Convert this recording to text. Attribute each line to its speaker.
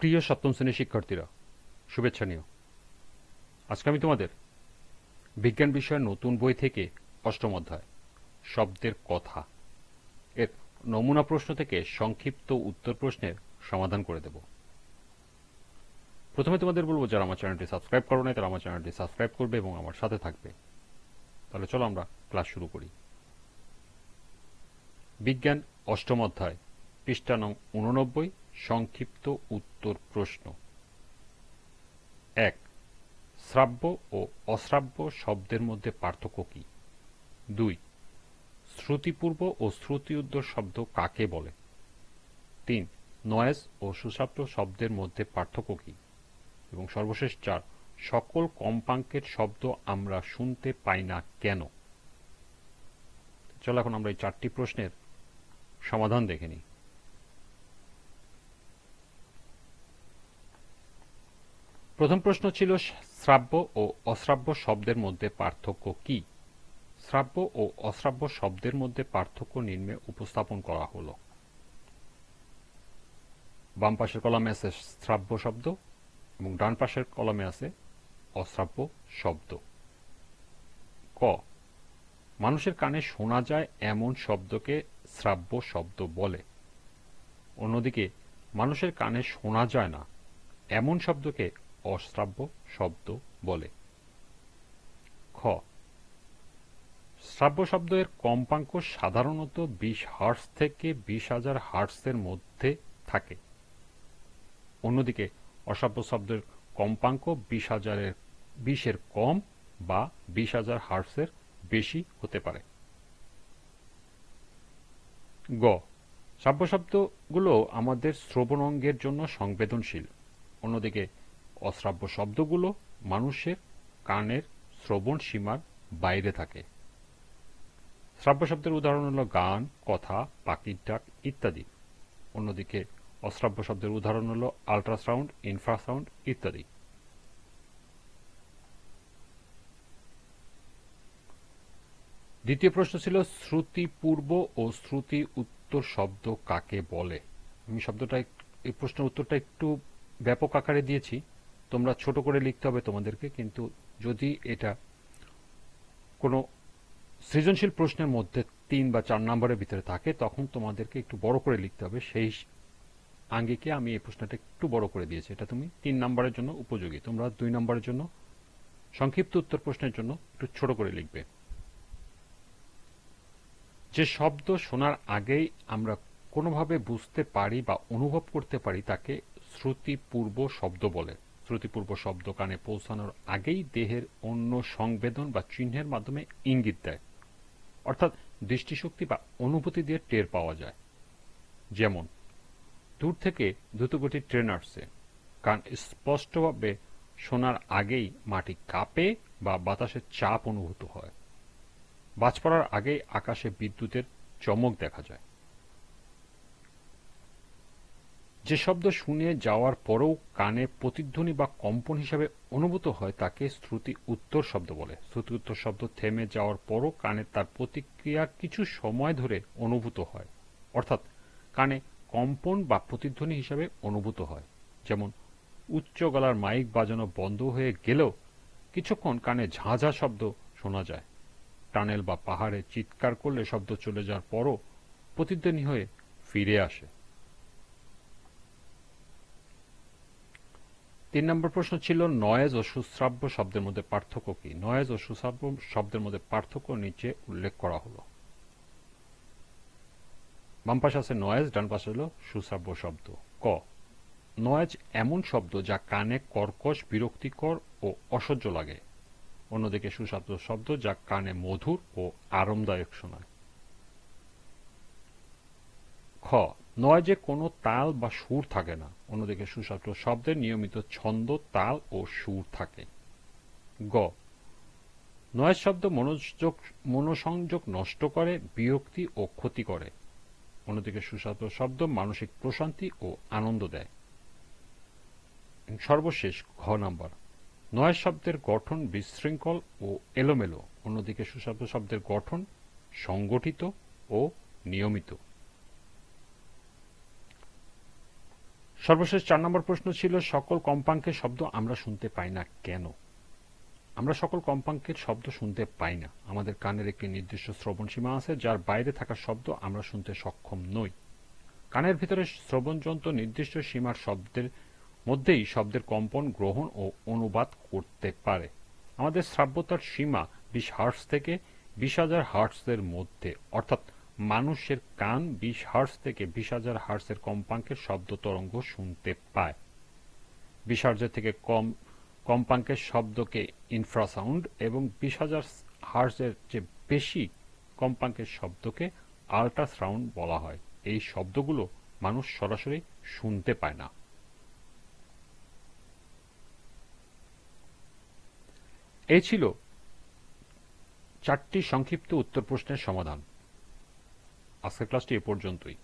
Speaker 1: প্রিয় সপ্তম শ্রেণীর শিক্ষার্থীরা, শুভেচ্ছা নিও। আজকে আমি তোমাদের বিজ্ঞান বিষয়ের নতুন বই থেকে অষ্টম অধ্যায় শব্দের কথা এর নমুনা প্রশ্ন থেকে সংক্ষিপ্ত উত্তর প্রশ্নের সমাধান করে দেব। প্রথমে তোমাদের বলবো, যারা আমার চ্যানেলটি সাবস্ক্রাইব করো নাই তারা আমার চ্যানেলটি সাবস্ক্রাইব করবে এবং আমার সাথে থাকবে। তাহলে চলো আমরা ক্লাস শুরু করি। বিজ্ঞান অষ্টম অধ্যায়, পৃষ্ঠা নং 89, সংক্ষিপ্ত উত্তর প্রশ্ন। 1. শ্রাব্য ও অশ্রাব্য শব্দের মধ্যে পার্থক্য কি? 2. শ্রুতিপূর্ব ও শ্রুতিউদ্ধর শব্দ কাকে বলে? 3. নয়েজ ও সুশ্রাব্য শব্দের মধ্যে পার্থক্য কি? এবং সর্বশেষ 4. সকল কম্পাঙ্কের শব্দ আমরা শুনতে পাই না কেন? চলো এখন আমরা এই 4টি প্রশ্নের সমাধান দেখে নিই। প্রথম প্রশ্ন ছিল, শ্রাব্য ও অশ্রাব্য শব্দের মধ্যে পার্থক্য কি? শ্রাব্য ও অশ্রাব্য শব্দের মধ্যে পার্থক্য নিম্নে উপস্থাপন করা হলো। বাম পাশের কলামে আছে শ্রাব্য শব্দ এবং ডান পাশের কলামে আছে অশ্রাব্য শব্দ। ক. মানুষের কানে শোনা যায় এমন শব্দকে শ্রাব্য শব্দ বলে। অন্যদিকে মানুষের কানে শোনা যায় না এমন শব্দকে অশ্রাব্য শব্দ বলে। খ. শ্রাব্য শব্দের কম্পাঙ্ক সাধারণত 20 হার্টজ থেকে 20,000 হার্টজের মধ্যে থাকে। অন্যদিকে অশ্রাব্য শব্দের কম্পাঙ্ক 20,000-এর কম বা 20,000 হার্টজের বেশি হতে পারে। গ. শ্রাব্য শব্দগুলো আমাদের শ্রবণ অঙ্গের জন্য সংবেদনশীল। অন্যদিকে অশ্রাব্য শব্দগুলো মানুষের কানের শ্রবণ সীমার বাইরে থাকে। শ্রাব্য শব্দের উদাহরণ হল গান, কথা, পাখির ডাক ইত্যাদি। অন্যদিকে অশ্রাব্য শব্দের উদাহরণ হল আল্ট্রাসাউন্ড, ইনফ্রাসাউন্ড ইত্যাদি। দ্বিতীয় প্রশ্ন ছিল, শ্রুতিপূর্ব ও শ্রুতি উত্তর শব্দ কাকে বলে? আমি এই প্রশ্নের উত্তরটা একটু ব্যাপক আকারে দিয়েছি, তোমরা ছোট করে লিখতে হবে তোমাদেরকে। কিন্তু যদি এটা কোনো সৃজনশীল প্রশ্নের মধ্যে 3 বা 4 নম্বরের ভিতরে থাকে তখন তোমাদেরকে একটু বড় করে লিখতে হবে। সেই আঙ্গিকে আমি এই প্রশ্নটা একটু বড় করে দিয়েছি। এটা তুমি 3 নম্বরের জন্য উপযোগী। তোমরা 2 নম্বরের জন্য সংক্ষিপ্ত উত্তর প্রশ্নের জন্য একটু ছোট করে লিখবে। যে শব্দ শোনার আগেই আমরা কোনোভাবে বুঝতে পারি বা অনুভব করতে পারি তাকে শ্রুতিপূর্ব শব্দ বলে। শ্রুতিপূর্ব শব্দ কানে পৌঁছানোর আগেই দেহের অন্য সংবেদন বা চিহ্নের মাধ্যমে ইঙ্গিত দেয়, অর্থাৎ দৃষ্টিশক্তি বা অনুভূতি দিয়ে টের পাওয়া যায়। যেমন, দূর থেকে দ্রুতগতির ট্রেন আসছে, কান স্পষ্টভাবে শোনার আগেই মাটি কাঁপে বা বাতাসের চাপ অনুভূত হয়। বাজ পড়ার আগেই আকাশে বিদ্যুতের চমক দেখা যায়। যে শব্দ শুনে যাওয়ার পরেও কানে প্রতিধ্বনি বা কম্পন হিসাবে অনুভূত হয় তাকে শ্রুতি উত্তর শব্দ বলে। শ্রুতি উত্তর শব্দ থেমে যাওয়ার পরও কানে তার প্রতিক্রিয়া কিছু সময় ধরে অনুভূত হয়, অর্থাৎ কানে কম্পন বা প্রতিধ্বনি হিসাবে অনুভূত হয়। যেমন, উচ্চ গলার মাইক বাজানো বন্ধ হয়ে গেলেও কিছুক্ষণ কানে ঝাঁঝা শব্দ শোনা যায়। টানেল বা পাহাড়ে চিৎকার করলে শব্দ চলে যাওয়ার পরও প্রতিধ্বনি হয়ে ফিরে আসে। 3 নম্বর প্রশ্ন ছিল, নয়েজ ও সুশ্রাব্য শব্দের মধ্যে পার্থক্য কি? নয়েজ ও সুশ্রাব্য শব্দের মধ্যে পার্থক্য নিচে উল্লেখ করা হলো। বাম পাশে আছে নয়েজ, ডান পাশে হলো সুশ্রাব্য শব্দ। ক. নয়েজ এমন শব্দ যা কানে কর্কশ, বিরক্তিকর ও অসহ্য লাগে। অন্যদিকে সুশ্রাব্য শব্দ যা কানে মধুর ও আরামদায়ক শোনায়। খ. নয়েজে কোনো তাল বা সুর থাকে না। অন্যদিকে সুশ্রাব্য শব্দের নিয়মিত ছন্দ, তাল ও সুর থাকে। গ. নয়েজ শব্দ মনোসংযোগ নষ্ট করে, বিরক্তি ও ক্ষতি করে। অন্যদিকে সুশ্রাব্য শব্দ মানসিক প্রশান্তি ও আনন্দ দেয়। সর্বশেষ ঘ নাম্বার, নয়েজ শব্দের গঠন বিশৃঙ্খল ও এলোমেলো। অন্যদিকে সুশ্রাব্য শব্দের গঠন সংগঠিত ও নিয়মিত। সর্বশেষ 4 নম্বর প্রশ্ন ছিল সকল কম্পাঙ্কের শব্দ আমরা শুনতে পাই না কেন? আমরা সকল কম্পাঙ্কের শব্দ শুনতে পাই না। আমাদের কানের একটি নির্দিষ্ট শ্রবণ সীমা আছে, যার বাইরে থাকা শব্দ আমরা শুনতে সক্ষম নই। কানের ভিতরে শ্রবণযন্ত্র নির্দিষ্ট সীমার শব্দের মধ্যেই শব্দের কম্পন গ্রহণ ও অনুবাদ করতে পারে। আমাদের শ্রাব্যতার সীমা 20 হার্টজ থেকে 20,000 হার্টজের মধ্যে, অর্থাৎ মানুষের কান 20 হার্টজ থেকে 20,000 হার্টজের কম্পাঙ্কের শব্দ তরঙ্গ শুনতে পায়। 20 হার্টজের থেকে কম কম্পাঙ্কের শব্দকে ইনফ্রাসাউন্ড এবং 20,000 হার্টজের চেয়ে বেশি কম্পাঙ্কের শব্দকে আল্ট্রাসাউন্ড বলা হয়। এই শব্দগুলো মানুষ সরাসরি শুনতে পায় না। এই ছিল 4টি সংক্ষিপ্ত উত্তর প্রশ্নের সমাধান। আজকের ক্লাসটি এ পর্যন্তই।